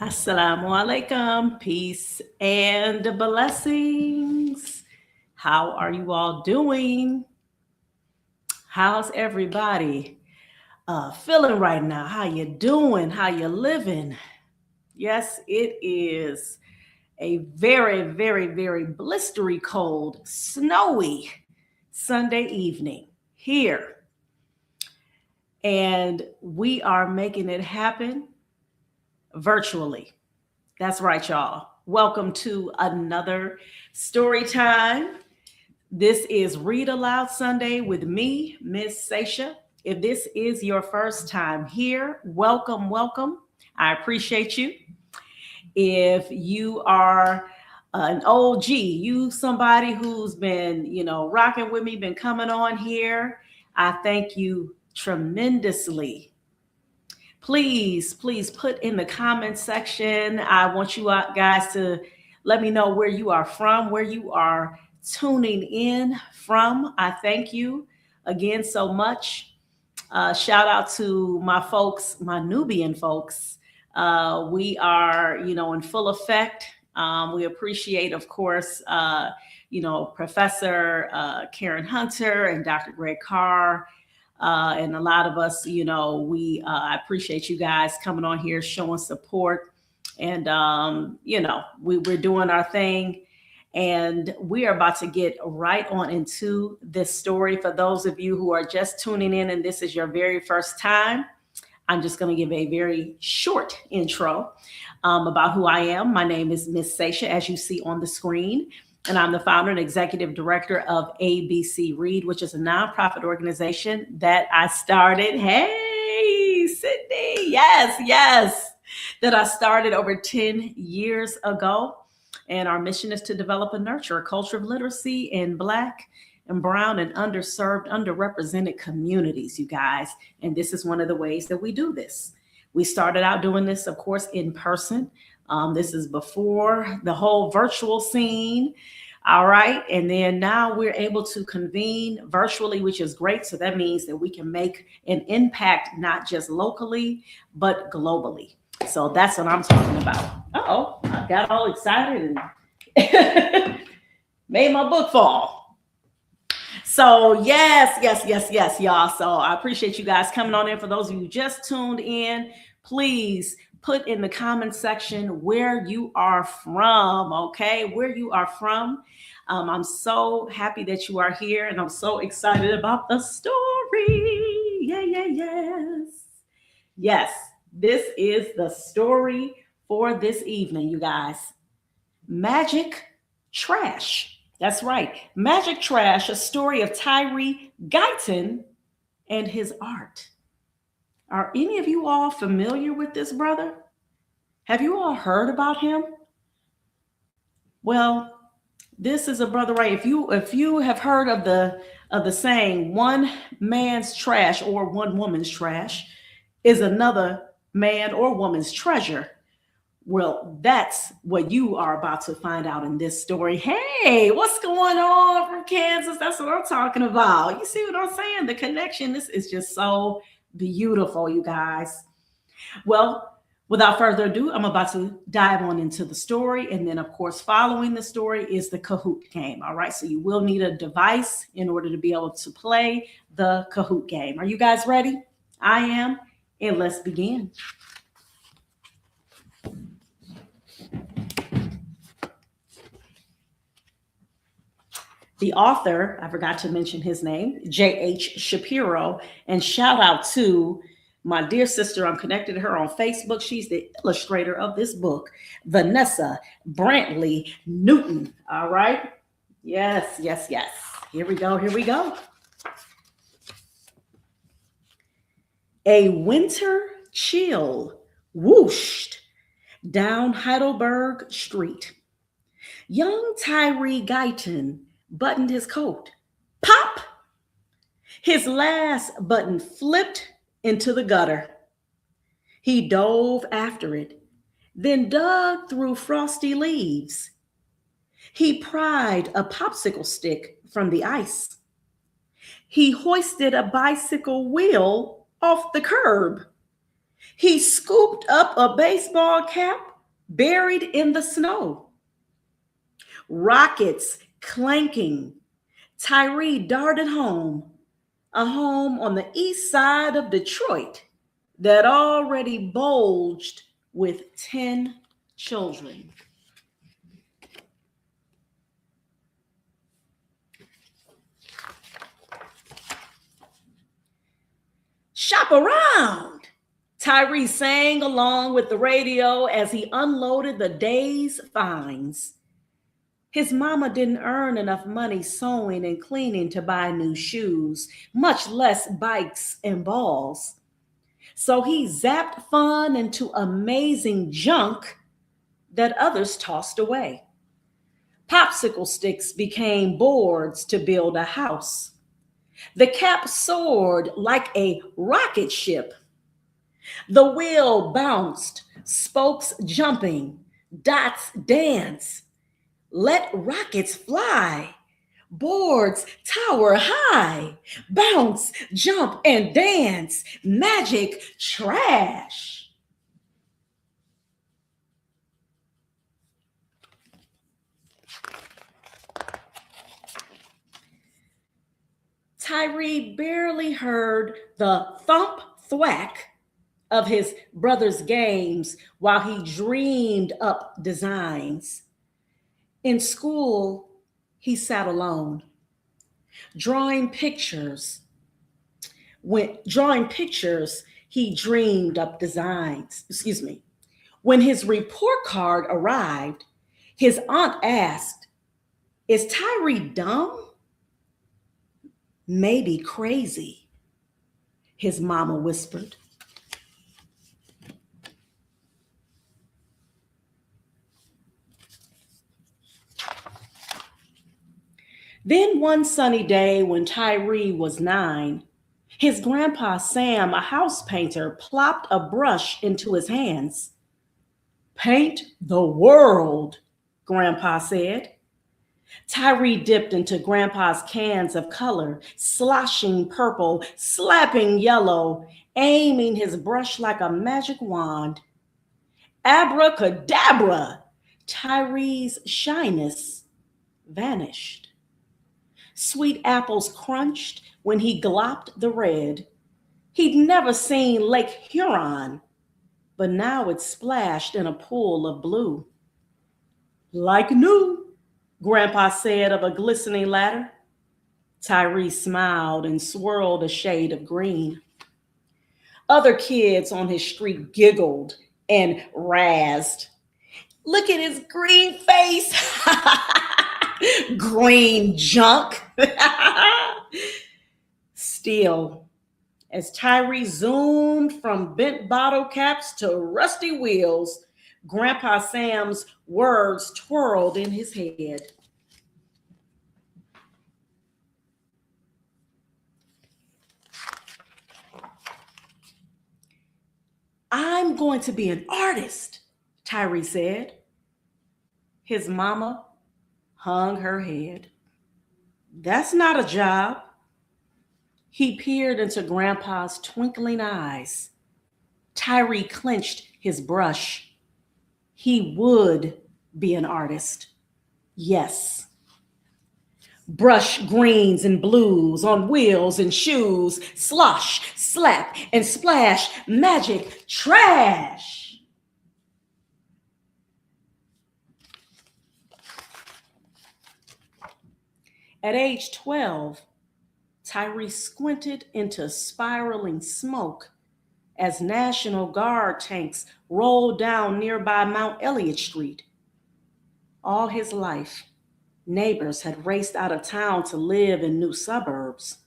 Assalamu alaikum, peace and blessings. How are you all doing? How's everybody feeling right now? How you doing? How you living? Yes, it is a very, very, very blistery cold, snowy Sunday evening here. And we are making it happen virtually. That's right, y'all. Welcome to another story time. This is Read Aloud Sunday with me, Miss Sashs. If this is your first time here, welcome, welcome. I appreciate you. If you are an OG, you somebody who's been, rocking with me, been coming on here, I thank you tremendously. Please put in the comment section. I want you guys to let me know where you are from, where you are tuning in from. I thank you again so much. Shout out to my folks, my Nubian folks. We are, in full effect. We appreciate, of course, Professor Karen Hunter and Dr. Greg Carr. And a lot of us, I appreciate you guys coming on here, showing support. And, we're doing our thing. And we are about to get right on into this story. For those of you who are just tuning in and this is your very first time, I'm just going to give a very short intro about who I am. My name is Miss Sashs, as you see on the screen. And I'm the founder and executive director of ABC Read, which is a nonprofit organization that I started. Hey, Sydney. Yes. That I started over 10 years ago. And our mission is to develop and nurture a culture of literacy in Black and brown and underserved, underrepresented communities, you guys. And this is one of the ways that we do this. We started out doing this, of course, in person. This is before the whole virtual scene. All right. And then now we're able to convene virtually, which is great. So that means that we can make an impact, not just locally, but globally. So that's what I'm talking about. I got all excited and made my book fall. So yes, y'all. So I appreciate you guys coming on in. For those of you who just tuned in, please put in the comment section where you are from, okay? Where you are from. I'm so happy that you are here, and I'm so excited about the story. Yes, this is the story for this evening, you guys. Magic Trash. That's right. Magic Trash, a story of Tyree, Guyton, and his art. Are any of you all familiar with this brother? Have you all heard about him? Well, this is a brother, right? If you have heard of the saying, one man's trash or one woman's trash is another man or woman's treasure. Well, that's what you are about to find out in this story. Hey, what's going on from Kansas? That's what I'm talking about. You see what I'm saying? The connection, this is just so beautiful, you guys. Well, without further ado, I'm about to dive on into the story. And then, of course, following the story is the Kahoot game. All right. So you will need a device in order to be able to play the Kahoot game. Are you guys ready? I am. And let's begin. The author, I forgot to mention his name, J.H. Shapiro, and shout out to my dear sister. I'm connected to her on Facebook. She's the illustrator of this book, Vanessa Brantley Newton. All right. Yes. Here we go. A winter chill whooshed down Heidelberg Street. Young Tyree Guyton buttoned his coat. Pop! His last button flipped into the gutter. He dove after it, then dug through frosty leaves. He pried a popsicle stick from the ice. He hoisted a bicycle wheel off the curb. He scooped up a baseball cap buried in the snow. Rockets clanking. Tyree darted home, a home on the east side of Detroit that already bulged with 10 children. Shop around, Tyree sang along with the radio as he unloaded the day's finds. His mama didn't earn enough money sewing and cleaning to buy new shoes, much less bikes and balls. So he zapped fun into amazing junk that others tossed away. Popsicle sticks became boards to build a house. The cap soared like a rocket ship. The wheel bounced, spokes jumping, dots dance. Let rockets fly. Boards tower high. Bounce, jump, and dance. Magic trash. Tyree barely heard the thump thwack of his brother's games while he dreamed up designs. In school, he sat alone, drawing pictures. When drawing pictures, he dreamed up designs. When his report card arrived, his aunt asked, "Is Tyree dumb? Maybe crazy," his mama whispered. Then one sunny day when Tyree was 9, his grandpa Sam, a house painter, plopped a brush into his hands. "Paint the world," Grandpa said. Tyree dipped into Grandpa's cans of color, sloshing purple, slapping yellow, aiming his brush like a magic wand. Abracadabra! Tyree's shyness vanished. Sweet apples crunched when he glopped the red. He'd never seen Lake Huron, but now it splashed in a pool of blue. "Like new," Grandpa said of a glistening ladder. Tyree smiled and swirled a shade of green. Other kids on his street giggled and razzed. "Look at his green face." "Green junk." Still, as Tyree zoomed from bent bottle caps to rusty wheels, Grandpa Sam's words twirled in his head. "I'm going to be an artist," Tyree said. His mama hung her head. "That's not a job." He peered into Grandpa's twinkling eyes. Tyree clenched his brush. He would be an artist. Yes. Brush greens and blues on wheels and shoes. Slosh, slap, and splash. Magic trash. At age 12, Tyree squinted into spiraling smoke as National Guard tanks rolled down nearby Mount Elliott Street. All his life, neighbors had raced out of town to live in new suburbs.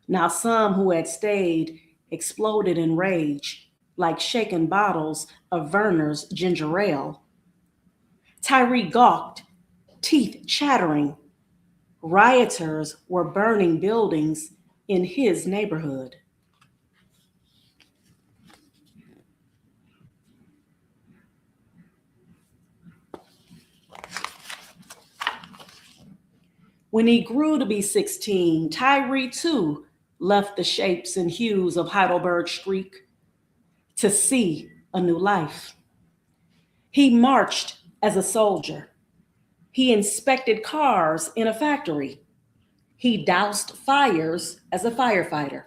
Now some who had stayed exploded in rage, like shaken bottles of Verner's ginger ale. Tyree gawked, teeth chattering. Rioters were burning buildings in his neighborhood. When he grew to be 16, Tyree too left the shapes and hues of Heidelberg Street to see a new life. He marched as a soldier. He inspected cars in a factory. He doused fires as a firefighter.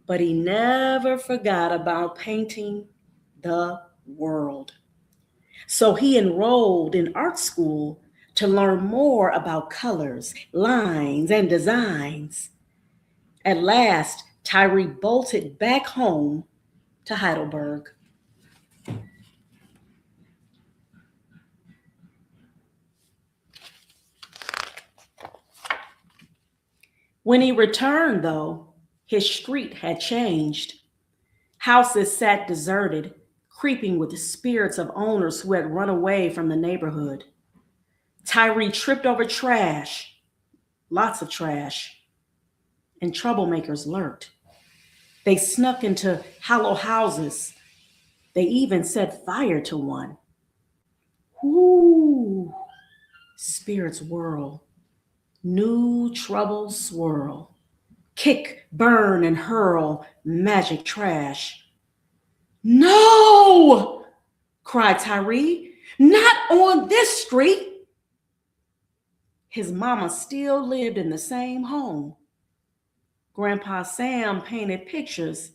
But he never forgot about painting the world. So he enrolled in art school to learn more about colors, lines, and designs. At last, Tyree bolted back home to Heidelberg. When he returned, though, his street had changed. Houses sat deserted, creeping with the spirits of owners who had run away from the neighborhood. Tyree tripped over trash, lots of trash, and troublemakers lurked. They snuck into hollow houses. They even set fire to one. Whoo! Spirits whirl. New troubles swirl. Kick, burn, and hurl magic trash. No! Cried Tyree. Not on this street. His mama still lived in the same home. Grandpa Sam painted pictures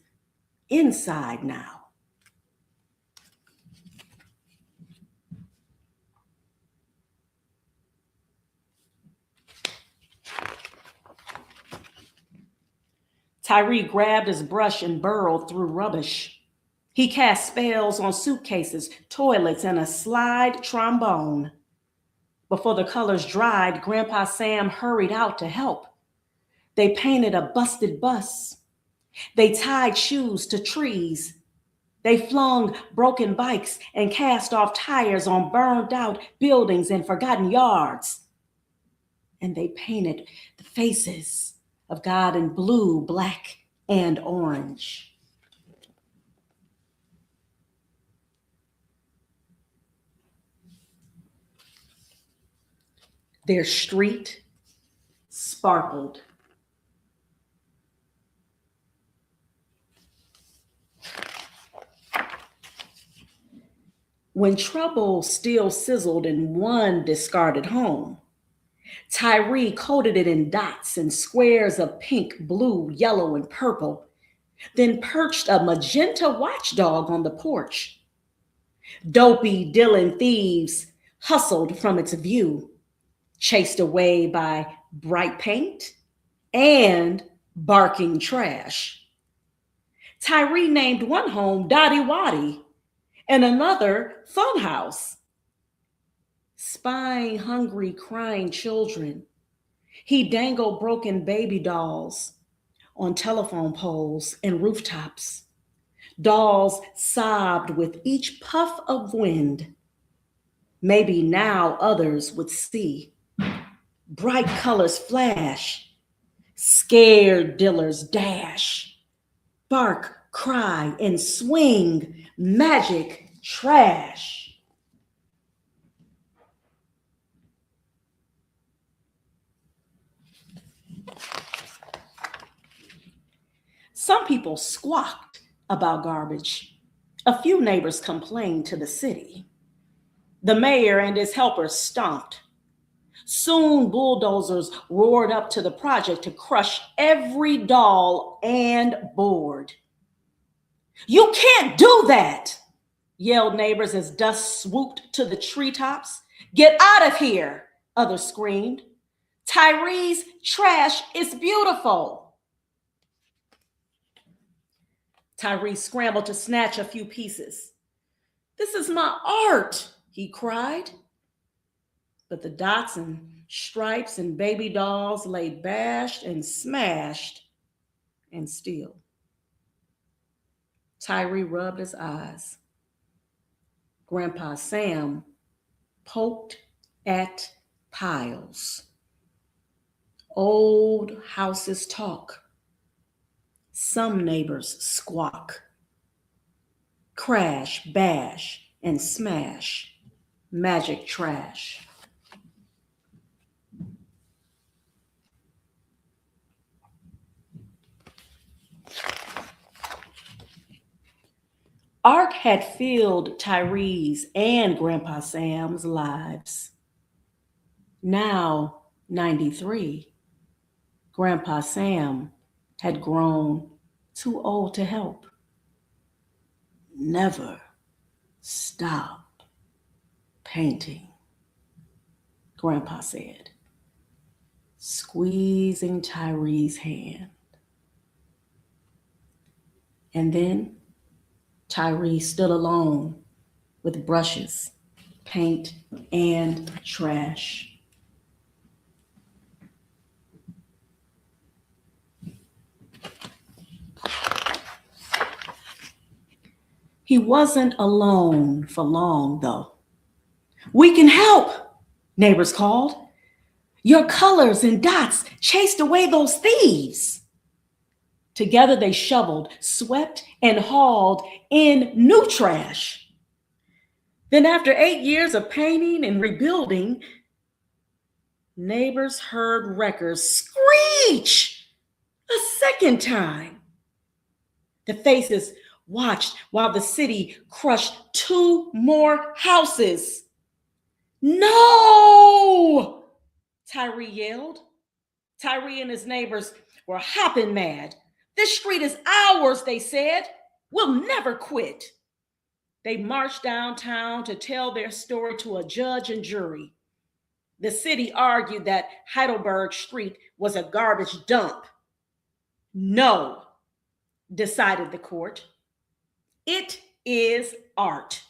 inside now. Tyree grabbed his brush and burrowed through rubbish. He cast spells on suitcases, toilets, and a slide trombone. Before the colors dried, Grandpa Sam hurried out to help. They painted a busted bus. They tied shoes to trees. They flung broken bikes and cast off tires on burned out buildings and forgotten yards. And they painted the faces of God in blue, black, and orange. Their street sparkled. When trouble still sizzled in one discarded home, Tyree coated it in dots and squares of pink, blue, yellow, and purple, then perched a magenta watchdog on the porch. Dopey Dylan thieves hustled from its view, chased away by bright paint and barking trash. Tyree named one home Dotty Waddy and another Funhouse. Spying hungry, crying children, he dangled broken baby dolls on telephone poles and rooftops. Dolls sobbed with each puff of wind. Maybe now others would see. Bright colors flash, scared dealers dash, bark, cry, and swing magic trash. Some people squawked about garbage. A few neighbors complained to the city. The mayor and his helpers stomped. Soon bulldozers roared up to the project to crush every doll and board. You can't do that, yelled neighbors as dust swooped to the treetops. Get out of here, others screamed. Tyree's trash is beautiful. Tyree scrambled to snatch a few pieces. This is my art, he cried. But the dots and stripes and baby dolls lay bashed and smashed and still. Tyree rubbed his eyes. Grandpa Sam poked at piles. Old houses talk. Some neighbors squawk. Crash, bash, and smash. Magic trash. Art had filled Tyree's and Grandpa Sam's lives. Now, 93, Grandpa Sam had grown too old to help. Never stop painting, Grandpa said, squeezing Tyree's hand. And then Tyree stood alone with brushes, paint, and trash. He wasn't alone for long, though. "We can help," neighbors called. "Your colors and dots chased away those thieves." Together they shoveled, swept, and hauled in new trash. Then, after 8 years of painting and rebuilding, neighbors heard wreckers screech a second time. The faces watched while the city crushed 2 more houses. "No!" Tyree yelled. Tyree and his neighbors were hopping mad. "This street is ours," they said. "We'll never quit." They marched downtown to tell their story to a judge and jury. The city argued that Heidelberg Street was a garbage dump. "No," decided the court. "It is art."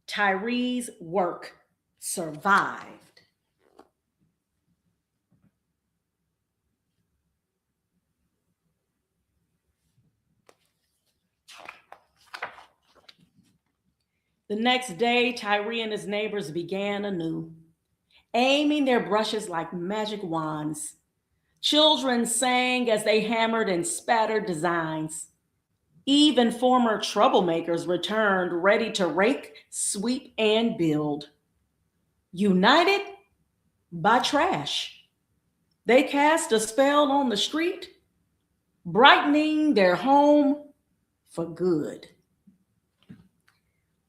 Tyree's work survived. The next day, Tyree and his neighbors began anew, aiming their brushes like magic wands. Children sang as they hammered and spattered designs. Even former troublemakers returned, ready to rake, sweep, and build. United by trash, they cast a spell on the street, brightening their home for good.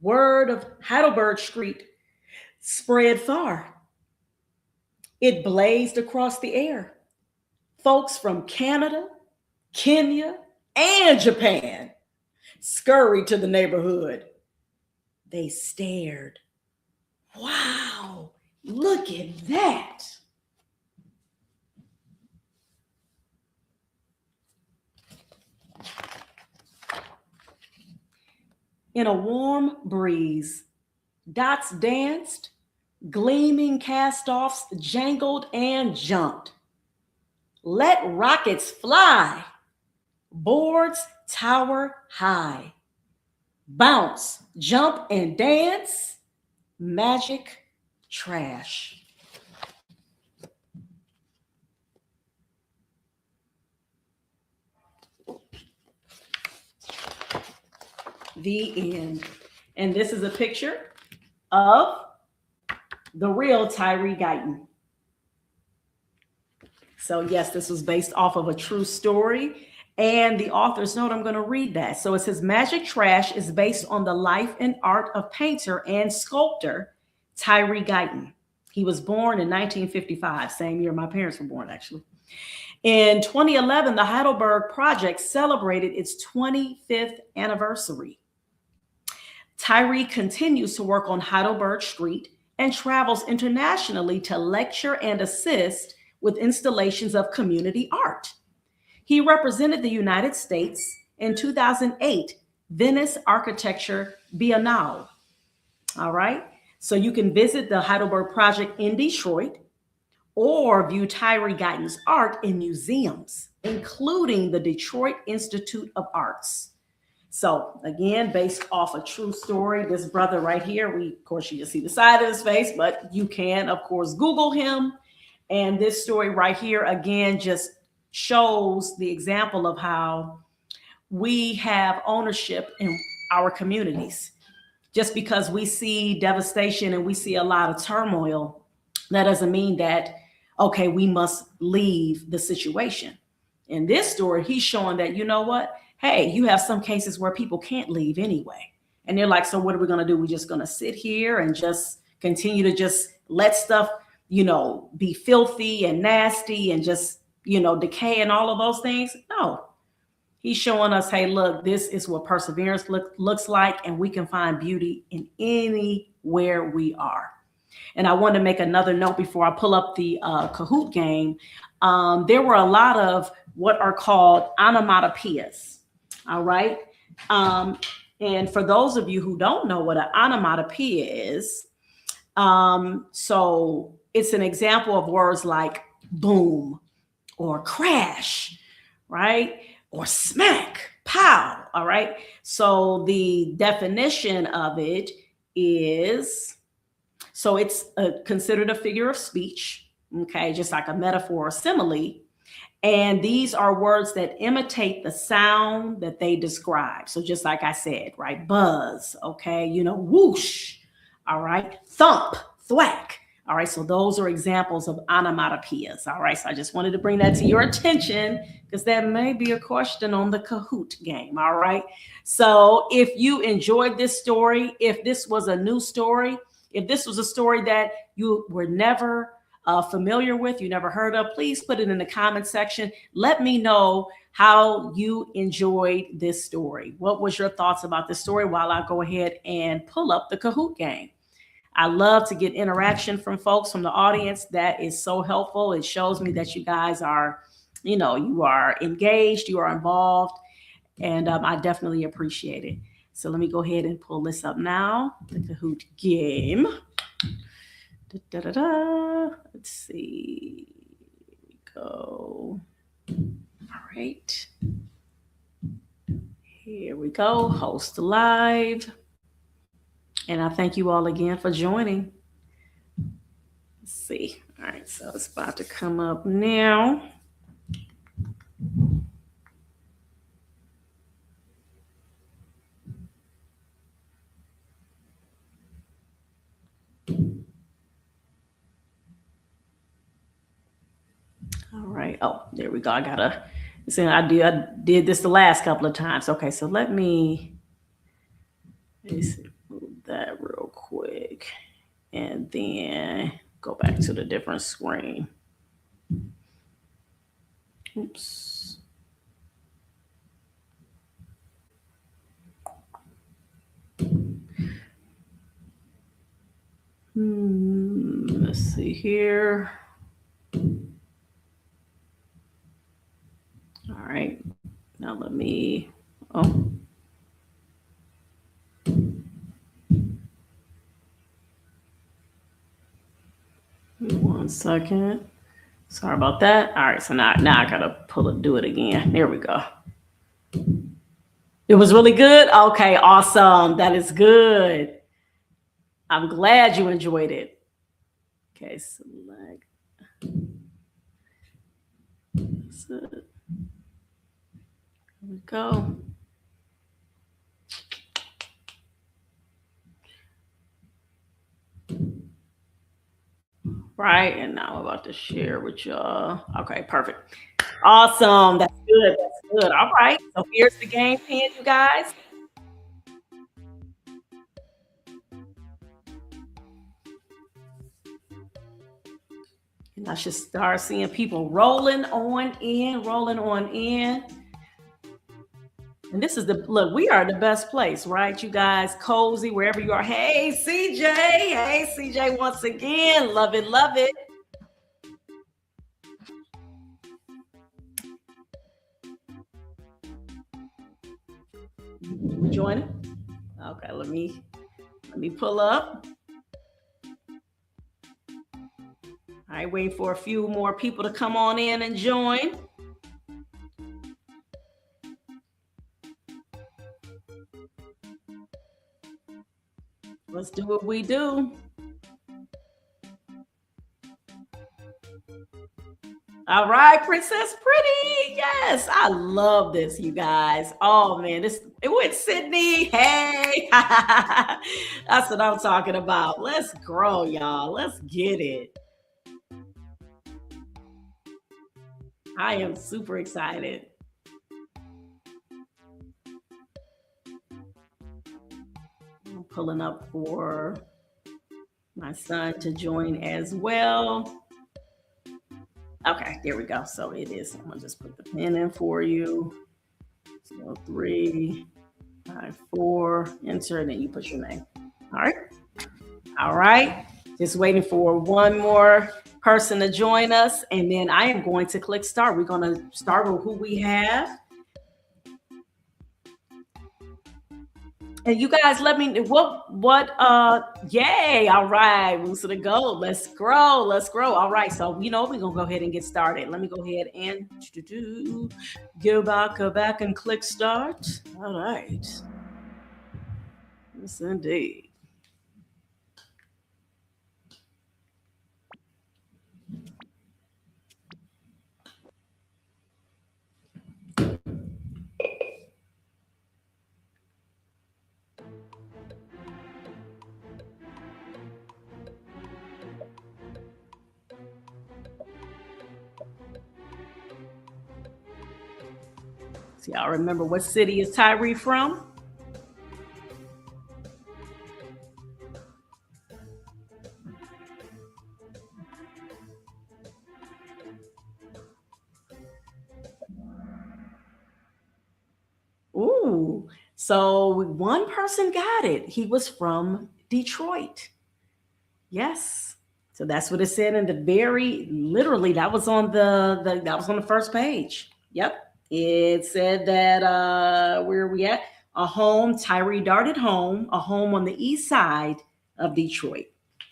Word of Heidelberg Street spread far. It blazed across the air. Folks from Canada, Kenya, and Japan scurried to the neighborhood. They stared. "Wow, look at that." In a warm breeze, dots danced, gleaming cast-offs jangled and jumped. Let rockets fly, boards tower high. Bounce, jump, and dance, magic trash. The end. And this is a picture of the real Tyree Guyton. So yes, this was based off of a true story. And the author's note, I'm going to read that. So it says, "Magic Trash is based on the life and art of painter and sculptor Tyree Guyton. He was born in 1955, same year my parents were born, actually. In 2011, the Heidelberg Project celebrated its 25th anniversary. Tyree continues to work on Heidelberg Street and travels internationally to lecture and assist with installations of community art. He represented the United States in 2008 Venice Architecture Biennale. All right, so you can visit the Heidelberg Project in Detroit or view Tyree Guyton's art in museums, including the Detroit Institute of Arts. So again, based off a true story, this brother right here, of course, you just see the side of his face, but you can, of course, Google him. And this story right here, again, just shows the example of how we have ownership in our communities. Just because we see devastation and we see a lot of turmoil, that doesn't mean that, okay, we must leave the situation. In this story, he's showing that, you know what? hey, you have some cases where people can't leave anyway. And they're like, so what are we going to do? We're just going to sit here and just continue to just let stuff, be filthy and nasty and just, decay and all of those things. No, he's showing us, hey, look, this is what perseverance looks like, and we can find beauty in anywhere we are. And I want to make another note before I pull up the Kahoot game. There were a lot of what are called onomatopoeias. All right. And for those of you who don't know what an onomatopoeia is, so it's an example of words like boom or crash, right? Or smack, pow. All right. So the definition of it is, so it's considered a figure of speech, okay, just like a metaphor or simile. And these are words that imitate the sound that they describe. So just like I said, right, buzz, okay, whoosh, all right, thump, thwack. All right, so those are examples of onomatopoeias. All right, so I just wanted to bring that to your attention because that may be a question on the Kahoot game. All right, so if you enjoyed this story, if this was a new story, if this was a story that you were never familiar with, you never heard of, please put it in the comment section. Let me know how you enjoyed this story. What was your thoughts about this story while I go ahead and pull up the Kahoot game? I love to get interaction from folks from the audience. That is so helpful. It shows me that you guys are, you are engaged, you are involved, and I definitely appreciate it. So let me go ahead and pull this up now, the Kahoot game. Let's see. Here we go. All right. Here we go. Host live. And I thank you all again for joining. Let's see. All right, so it's about to come up now. All right. Oh, there we go. I did this the last couple of times. Okay, so let me see, move that real quick. And then go back to the different screen. Oops. Let's see here. All right. Now let me, 1 second. Sorry about that. All right, so now I gotta do it again. There we go. It was really good. Okay, awesome. That is good. I'm glad you enjoyed it. Okay, select. So, here we go. Right, and now I'm about to share with y'all. Okay, perfect. Awesome. That's good. That's good. All right. So here's the game pen, you guys. And I should start seeing people rolling on in. And this is look, we are the best place, right? You guys, cozy, wherever you are. Hey, CJ. Hey, CJ, once again. Love it, love it. Joining? Okay, let me pull up. All right, waiting for a few more people to come on in and join. Let's do what we do. All right, Princess Pretty. Yes, I love this, you guys. Oh man, it went Sydney. Hey, that's what I'm talking about. Let's grow, y'all. Let's get it. I am super excited. pulling up for my son to join as well. Okay, there we go. So it is. I'm gonna just put the pin in for you. So 354, enter, and then you put your name. All right. All right. Just waiting for one more person to join us, and then I am going to click start. We're going to start with who we have. And you guys let me yay, all right, Musa to go. Let's grow. All right, so we're gonna go ahead and get started. Let me go ahead and go back and click start. All right. Yes, indeed. So y'all remember what city is Tyree from? Ooh, so one person got it. He was from Detroit. Yes. So that's what it said in the very literally that was on the first page. Yep. It said that where are we at? A home, Tyree darted home, a home on the east side of Detroit.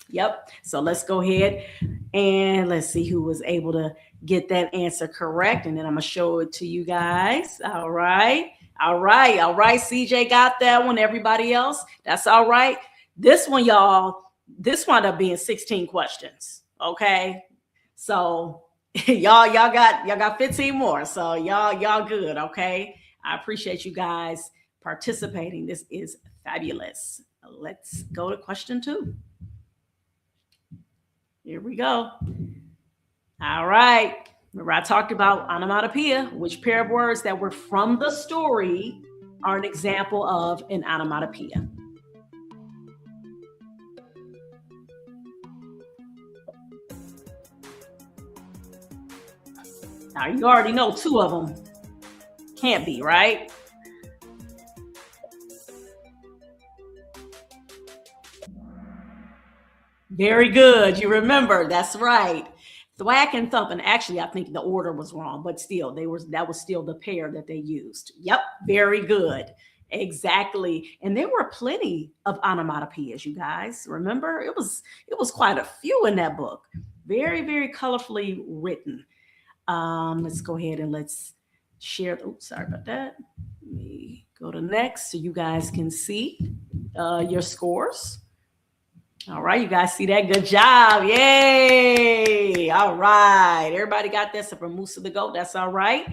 Yep. So let's go ahead and let's see who was able to get that answer correct. And then I'm going to show it to you guys. All right. CJ got that one. Everybody else, that's all right. This one, y'all, this wound up being 16 questions. Okay. So y'all got 15 more. So y'all good. Okay. I appreciate you guys participating. This is fabulous. Let's go to question 2. Here we go. All right. Remember, I talked about onomatopoeia, which pair of words that were from the story are an example of an onomatopoeia. Now, you already know 2 of them can't be, right? Very good. You remember. That's right. Thwack and thump. And actually, I think the order was wrong, but still, that was still the pair that they used. Yep. Very good. Exactly. And there were plenty of onomatopoeias, you guys. Remember? It was quite a few in that book. Very, very colorfully written. Let's go ahead and let's share. Oops, sorry about that. Let me go to next so you guys can see your scores. All right, you guys see that? Good job. Yay. All right. Everybody got that. So from Musa the Goat, that's all right.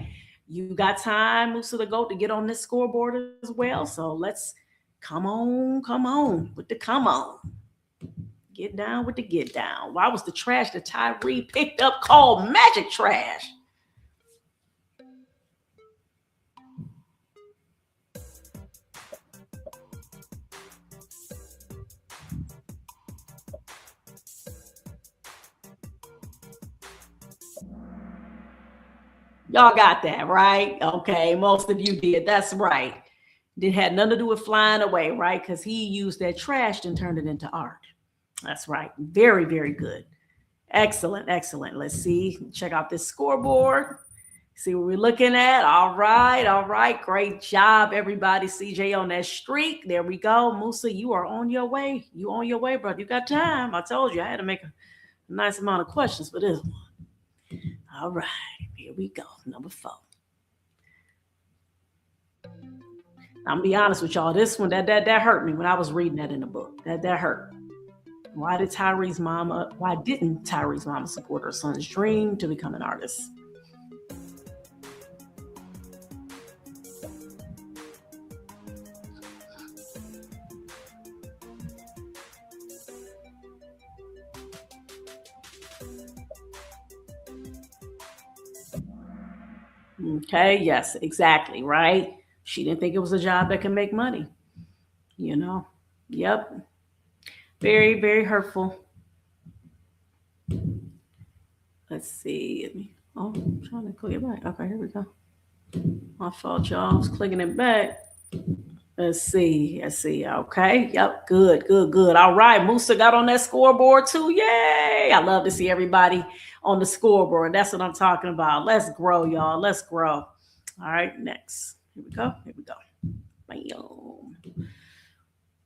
You got time, Musa the Goat, to get on this scoreboard as well. So let's come on with the come on. Get down with the get down. Why was the trash that Tyree picked up called magic trash? Y'all got that, right? Okay, most of you did. That's right. It had nothing to do with flying away, right? Because he used that trash and turned it into art. That's right. Very, very good. Excellent. Let's see. Check out this scoreboard. See what we're looking at. All right. Great job, everybody. CJ on that streak. There we go. Musa, you are on your way. You on your way, brother. You got time. I told you I had to make a nice amount of questions for this one. All right. Here we go. Number 4. I'm gonna be honest with y'all. This one that hurt me when I was reading that in the book. That hurt. Why didn't Tyree's mama support her son's dream to become an artist? Okay, yes, exactly, right? She didn't think it was a job that can make money, you know. Yep. Very, very hurtful. Let's see. Oh, I'm trying to click it back. Okay, here we go. My fault, y'all. I was clicking it back. Let's see. Let's see. Okay. Yep. Good. Good. Good. All right. Musa got on that scoreboard too. Yay. I love to see everybody on the scoreboard. That's what I'm talking about. Let's grow, y'all. Let's grow. All right. Next. Here we go. Here we go. Bam.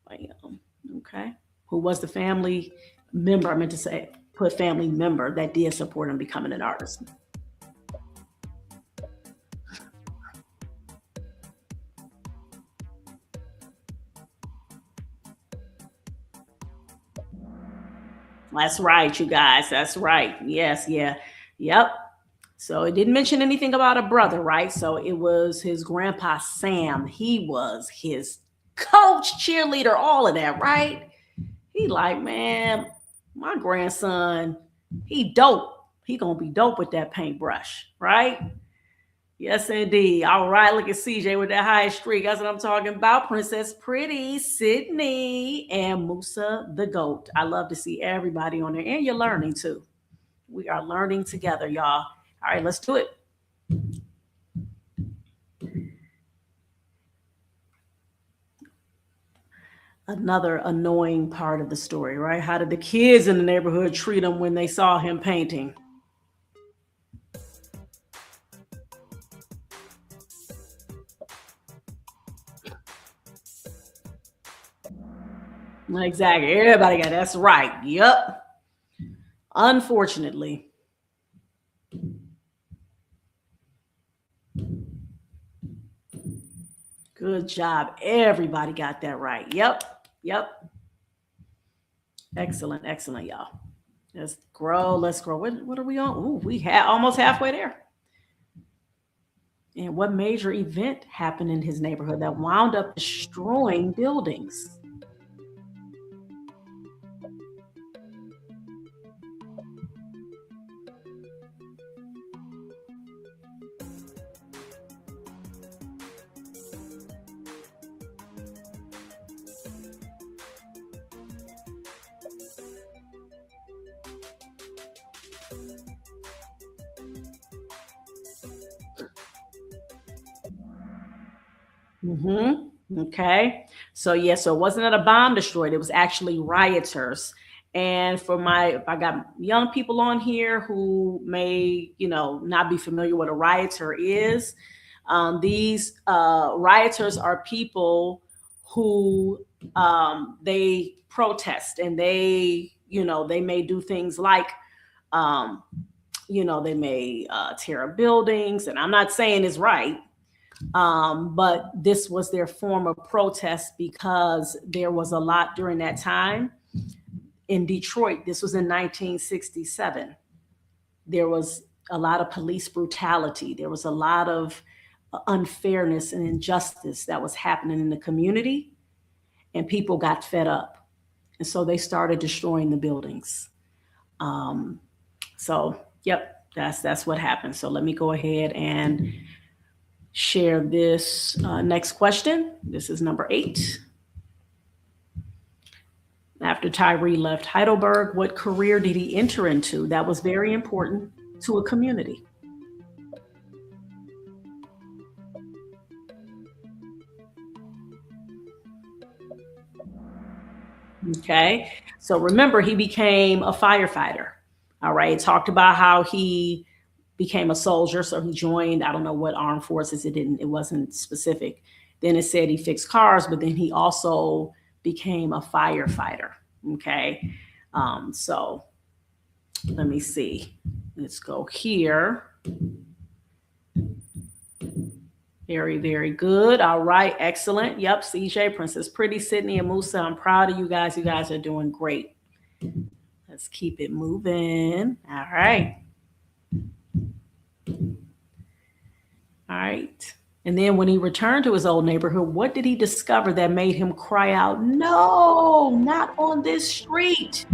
Bam. Okay. Who was the family member? I meant to say, put family member that did support him becoming an artist. That's right, you guys. That's right. Yes, yeah. Yep. So it didn't mention anything about a brother, right? So it was his grandpa Sam. He was his coach, cheerleader, all of that, right? He like, man, my grandson, he dope. He gonna be dope with that paintbrush, right? Yes, indeed. All right, look at CJ with that high streak. That's what I'm talking about. Princess Pretty, Sydney, and Musa the GOAT. I love to see everybody on there. And you're learning too. We are learning together, y'all. All right, let's do it. Another annoying part of the story, right? How did the kids in the neighborhood treat him when they saw him painting? Exactly. Everybody got that's right. Yep. Unfortunately. Good job. Everybody got that right. Yep. Yep. Excellent. Excellent, y'all. Let's grow. Let's grow. What are we on? Ooh, we had almost halfway there. And what major event happened in his neighborhood that wound up destroying buildings? Okay. So yeah, so it wasn't a bomb destroyed. It was actually rioters. And for if I got young people on here who may, not be familiar what a rioter is, these rioters are people who they protest and they may do things like, um, they may tear up buildings. And I'm not saying it's right, but this was their form of protest because there was a lot during that time in Detroit. This was in 1967. There was a lot of police brutality. There was a lot of unfairness and injustice that was happening in the community, and people got fed up. And so they started destroying the buildings. So, yep, that's what happened. So let me go ahead and share this next question. This is number 8. After Tyree left Heidelberg, what career did he enter into that was very important to a community? Okay. So remember, he became a firefighter. All right. It talked about how he became a soldier. So he joined, I don't know what armed forces, it wasn't specific. Then it said he fixed cars, but then he also became a firefighter. Okay. So let me see. Let's go here. Very, very good. All right. Excellent. Yep. CJ, Princess Pretty, Sydney, and Musa. I'm proud of you guys. You guys are doing great. Let's keep it moving. All right. All right. And then when he returned to his old neighborhood, what did he discover that made him cry out, no, not on this street?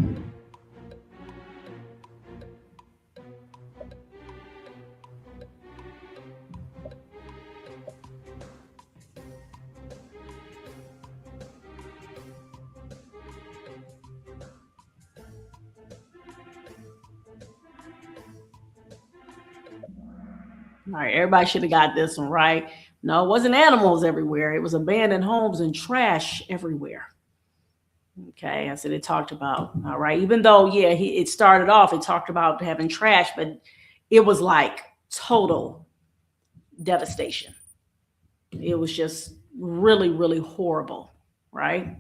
All right, everybody should have got this one right. No, it wasn't animals everywhere. It was abandoned homes and trash everywhere. Okay, I said it talked about. All right, even though it started off. It talked about having trash, but it was like total devastation. It was just really, really horrible. Right?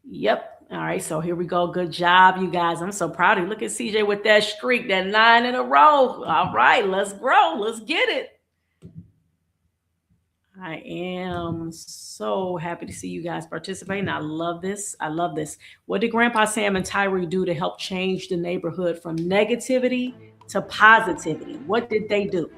Yep. All right, so here we go. Good job, you guys. I'm so proud of you. Look at CJ with that streak, that 9 in a row. All right, let's grow. Let's get it. I am so happy to see you guys participating. I love this. I love this. What did Grandpa Sam and Tyree do to help change the neighborhood from negativity to positivity? What did they do?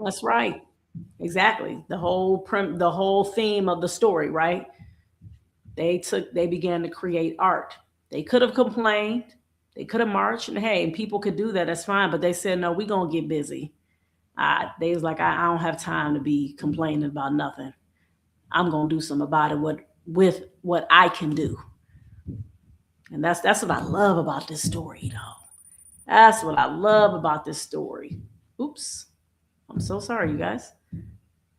That's right. Exactly. The whole theme of the story, right? They began to create art. They could have complained, they could have marched, and hey, people could do that. That's fine. But they said, no, we're gonna get busy. They was like, I don't have time to be complaining about nothing. I'm gonna do something about it with what I can do. And that's what I love about this story, though. That's what I love about this story. Oops. I'm so sorry, you guys.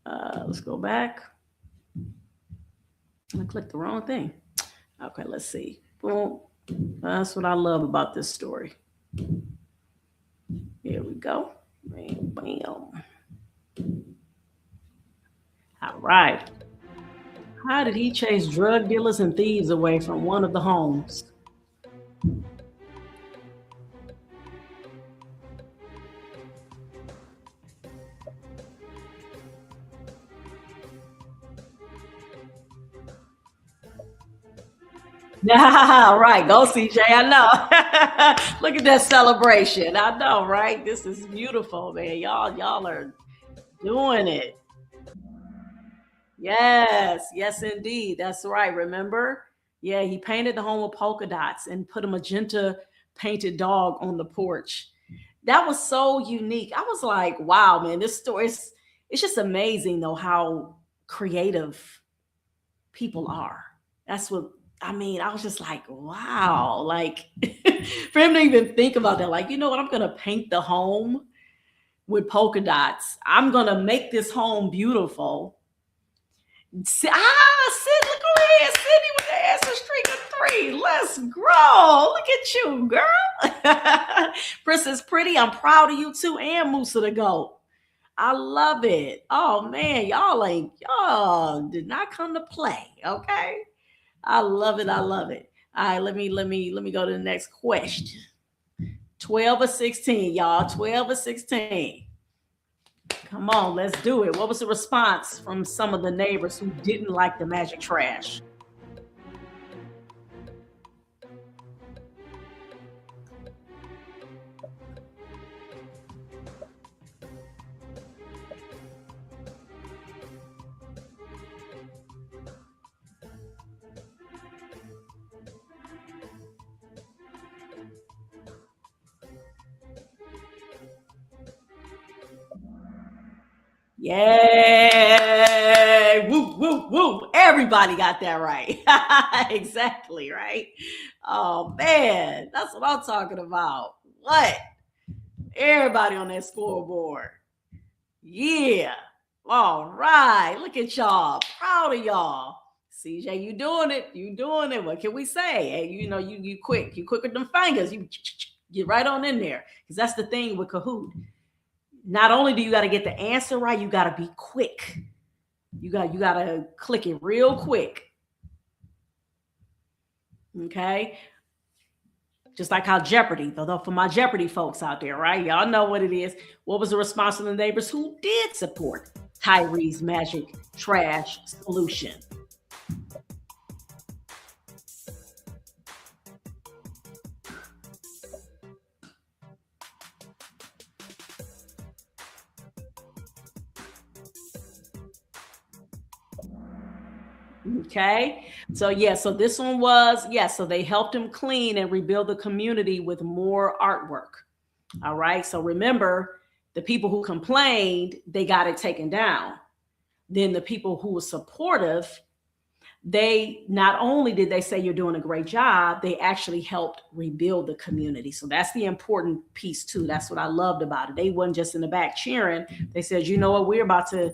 Let's go back. I clicked the wrong thing. Okay, let's see. Boom. That's what I love about this story. Here we go. Bam, bam. All right. How did he chase drug dealers and thieves away from one of the homes? Yeah, right. Go, CJ. I know. Look at that celebration. I know, right? This is beautiful, man. Y'all are doing it. Yes, yes, indeed. That's right. Remember? Yeah, he painted the home with polka dots and put a magenta painted dog on the porch. That was so unique. I was like, wow, man, this story is it's just amazing though how creative people are. That's what I mean. I was just like, wow, like for him to even think about that, like, you know what, I'm gonna paint the home with polka dots. I'm gonna make this home beautiful. Sid, look over here, Sydney with the answer streak of 3. Let's grow. Look at you, girl. Princess Pretty, I'm proud of you too, and Musa the Goat. I love it. Oh man, y'all did not come to play. Okay. I love it. I love it. All right, let me go to the next question. 12 or 16, y'all. 12 or 16. Come on, let's do it. What was the response from some of the neighbors who didn't like the magic trash? Yay! Woo, woo, woo. Everybody got that right. Exactly, right? Oh, man. That's what I'm talking about. What? Everybody on that scoreboard. Yeah. All right. Look at y'all. Proud of y'all. CJ, you doing it. You doing it. What can we say? Hey, you quick. You quick with them fingers. You get right on in there. Because that's the thing with Kahoot. Not only do you got to get the answer right, you got to be quick. You got to click it real quick. Okay? Just like how Jeopardy, though for my Jeopardy folks out there, right? Y'all know what it is. What was the response from the neighbors who did support Tyree's magic trash solution? Okay. So yeah, so this one was, yeah, so they helped him clean and rebuild the community with more artwork. All right. So remember, the people who complained, they got it taken down. Then the people who were supportive, they not only did they say you're doing a great job, they actually helped rebuild the community. So that's the important piece too. That's what I loved about it. They wasn't just in the back cheering. They said, you know what, we're about to,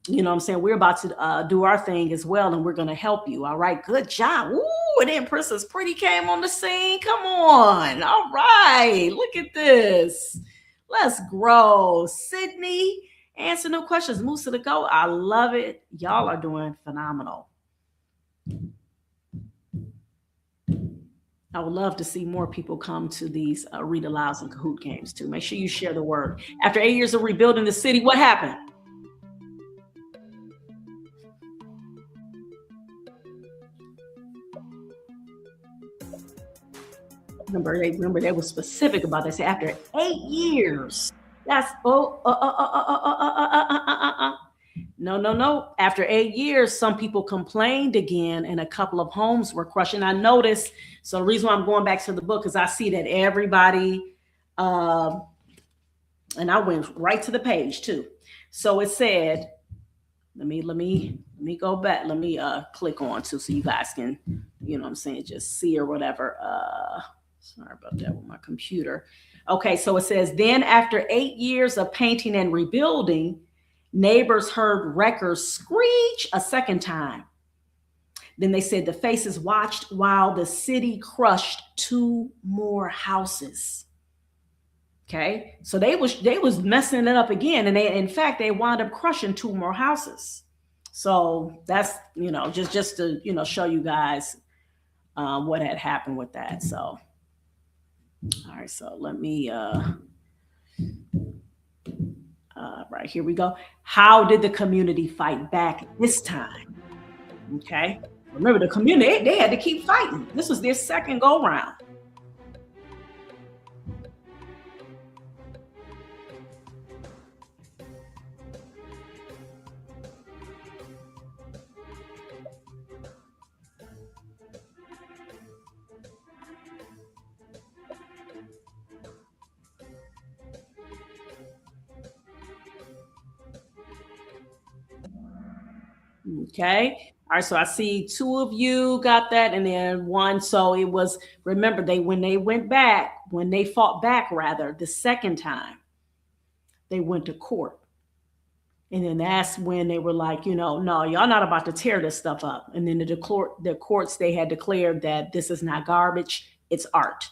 you know what I'm saying, we're about to do our thing as well, and we're going to help you. All right, good job. Ooh, and then Princess Pretty came on the scene. Come on. All right, look at this. Let's grow. Sydney, answer no questions. Moose to the go. I love it. Y'all are doing phenomenal. I would love to see more people come to these Read Alouds and Kahoot games too. Make sure you share the word. After 8 years of rebuilding the city, what happened? Remember they were specific about this. After 8 years, that's no. After 8 years, some people complained again, and a couple of homes were crushed. And I noticed. So the reason why I'm going back to the book is I see that everybody, and I went right to the page too. So it said, let me go back. Let me click on to so you guys can, you know what I'm saying, just see or whatever. Sorry about that with my computer. Okay, so it says, then after 8 years of painting and rebuilding, neighbors heard wreckers screech a second time. Then they said the faces watched while the city crushed 2 more houses. Okay, so they was messing it up again, and they, in fact, they wound up crushing 2 more houses. So that's, you know, just to, you know, show you guys what had happened with that. So all right, so let me right, here we go. How did the community fight back this time? Okay, remember the community, they had to keep fighting. This was their second go round. Okay. All right. So I see 2 of you got that, and then 1. So it was, remember, when they fought back rather, the second time, they went to court. And then that's when they were like, you know, no, y'all not about to tear this stuff up. And then the courts, they had declared that this is not garbage, it's art.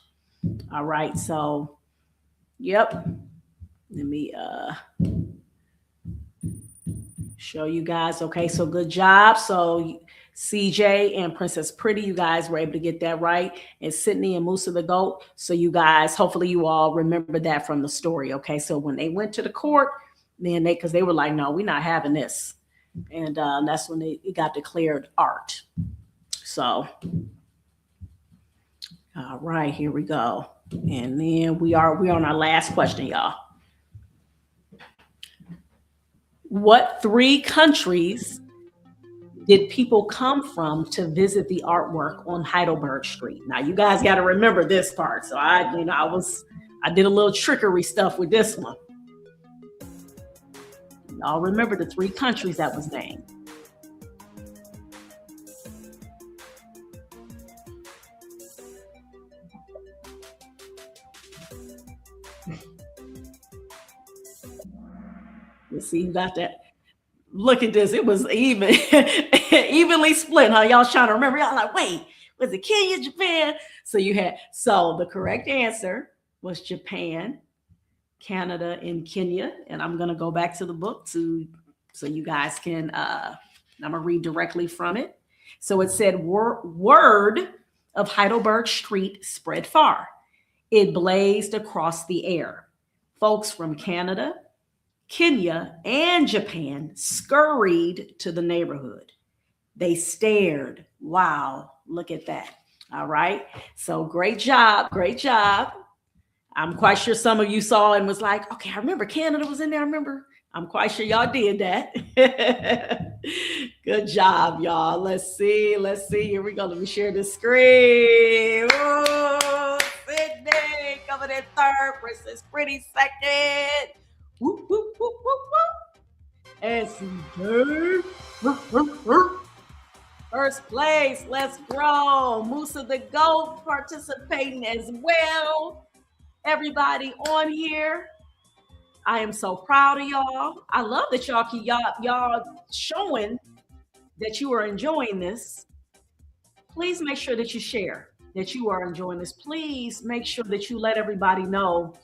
All right. So, yep. Let me show you guys. Okay, so good job. So CJ and Princess Pretty, you guys were able to get that right. And Sydney and Musa the Goat. So you guys, hopefully you all remember that from the story. Okay, so when they went to the court, then because they were like, no, we're not having this. And that's when it got declared art. So, all right, here we go. And then we're on our last question, y'all. What 3 countries did people come from to visit the artwork on Heidelberg Street? Now you guys got to remember this part. So I did a little trickery stuff with this one. Y'all remember the 3 countries that was named. You see, you got that. Look at this. It was even evenly split. Huh? Y'all trying to remember. Y'all like, wait, was it Kenya, Japan? So the correct answer was Japan, Canada, and Kenya. And I'm gonna go back to the book so you guys can I'm gonna read directly from it. So it said, word of Heidelberg Street spread far. It blazed across the air. Folks from Canada, Kenya, and Japan scurried to the neighborhood. They stared. Wow, look at that. All right. So great job. Great job. I'm quite sure some of you saw and was like, okay, I remember Canada was in there. I I'm quite sure y'all did that. Good job, y'all. Let's see. Here we go. Let me share the screen. Oh, Sydney coming in third versus Pretty second. Whoop, whoop, whoop, whoop, whoop. And CJ. First place. Let's grow. Musa the GOAT participating as well. Everybody on here. I am so proud of y'all. I love that y'all keep y'all showing that you are enjoying this. Please make sure that you share that you are enjoying this. Please make sure that you let everybody know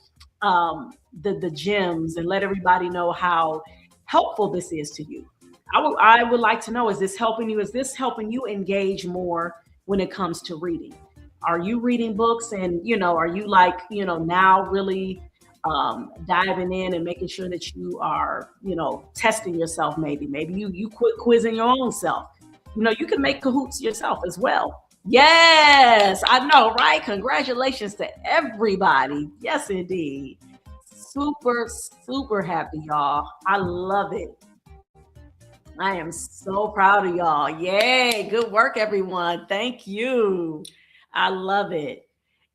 the gems and let everybody know how helpful this is to you. I would like to know, is this helping you? Is this helping you engage more when it comes to reading? Are you reading books and, are you like, now really diving in and making sure that you are, testing yourself maybe you quit quizzing your own self. You can make cahoots yourself as well. Yes, I know, right? Congratulations to everybody. Yes, indeed. Super, super happy, y'all. I love it. I am so proud of y'all. Yay. Good work, everyone. Thank you. I love it.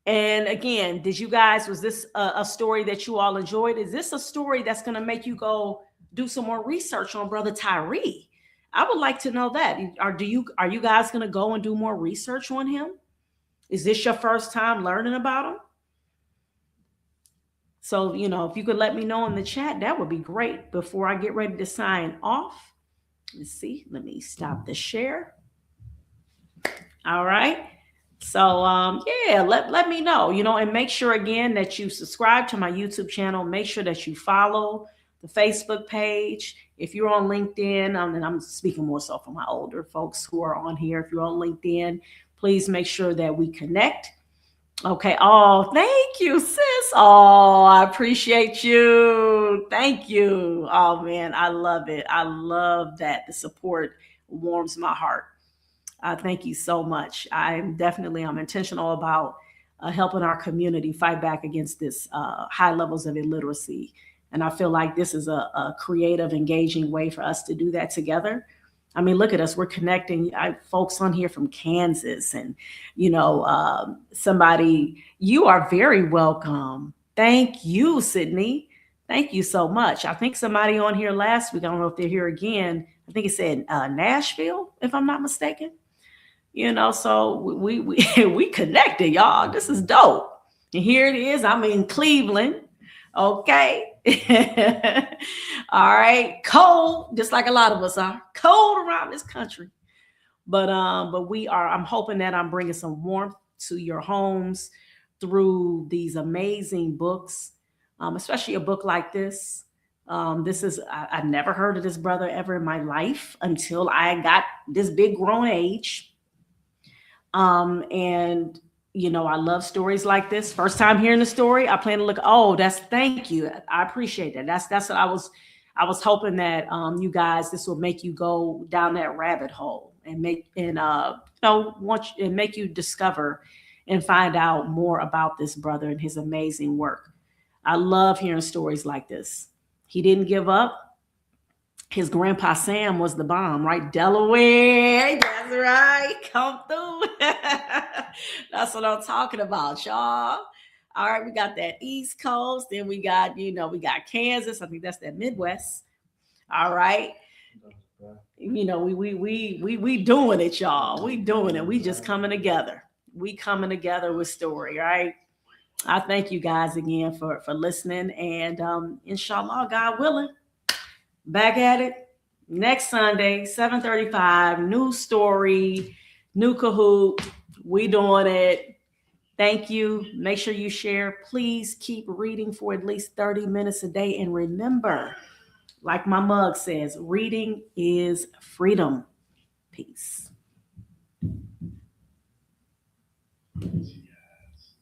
And again, was this a story that you all enjoyed? Is this a story that's going to make you go do some more research on Brother Tyree? I would like to know that. Are you guys going to go and do more research on him? Is this your first time learning about him? So, if you could let me know in the chat, that would be great. Before I get ready to sign off, let's see. Let me stop the share. All right. So yeah, let me know, and make sure again that you subscribe to my YouTube channel. Make sure that you follow the Facebook page. If you're on LinkedIn, and I'm speaking more so for my older folks who are on here. If you're on LinkedIn, please make sure that we connect. Okay. Oh, thank you, sis. Oh, I appreciate you. Thank you. Oh man, I love it. I love that. The support warms my heart. Thank you so much. I'm intentional about helping our community fight back against this high levels of illiteracy. And I feel like this is a creative, engaging way for us to do that together. I mean, look at us. We're connecting folks on here from Kansas and, somebody, you are very welcome. Thank you, Sydney. Thank you so much. I think somebody on here last week, I don't know if they're here again. I think it said Nashville, if I'm not mistaken. So we connected, y'all. This is dope. And here it is. I'm in Cleveland. Okay. All right. Cold, just like a lot of us are. Cold around this country. But I'm hoping that I'm bringing some warmth to your homes through these amazing books, especially a book like this. I never heard of this brother ever in my life until I got this big grown age. And I love stories like this. First time hearing the story, I plan to look. Oh, thank you. I appreciate that. That's what I was hoping that you guys, this will make you go down that rabbit hole and make you discover and find out more about this brother and his amazing work. I love hearing stories like this. He didn't give up. His grandpa Sam was the bomb, right? Delaware. That's right. Come through. That's what I'm talking about, y'all. All right, we got that East Coast. Then we got, we got Kansas. I think that's that Midwest. All right. We doing it, y'all. We doing it. We just coming together. We coming together with story, right? I thank you guys again for listening. And inshallah, God willing, back at it next Sunday, 7:35. New story, new Kahoot. We doing it. Thank you. Make sure you share. Please keep reading for at least 30 minutes a day. And remember, like my mug says, reading is freedom. Peace. Yes.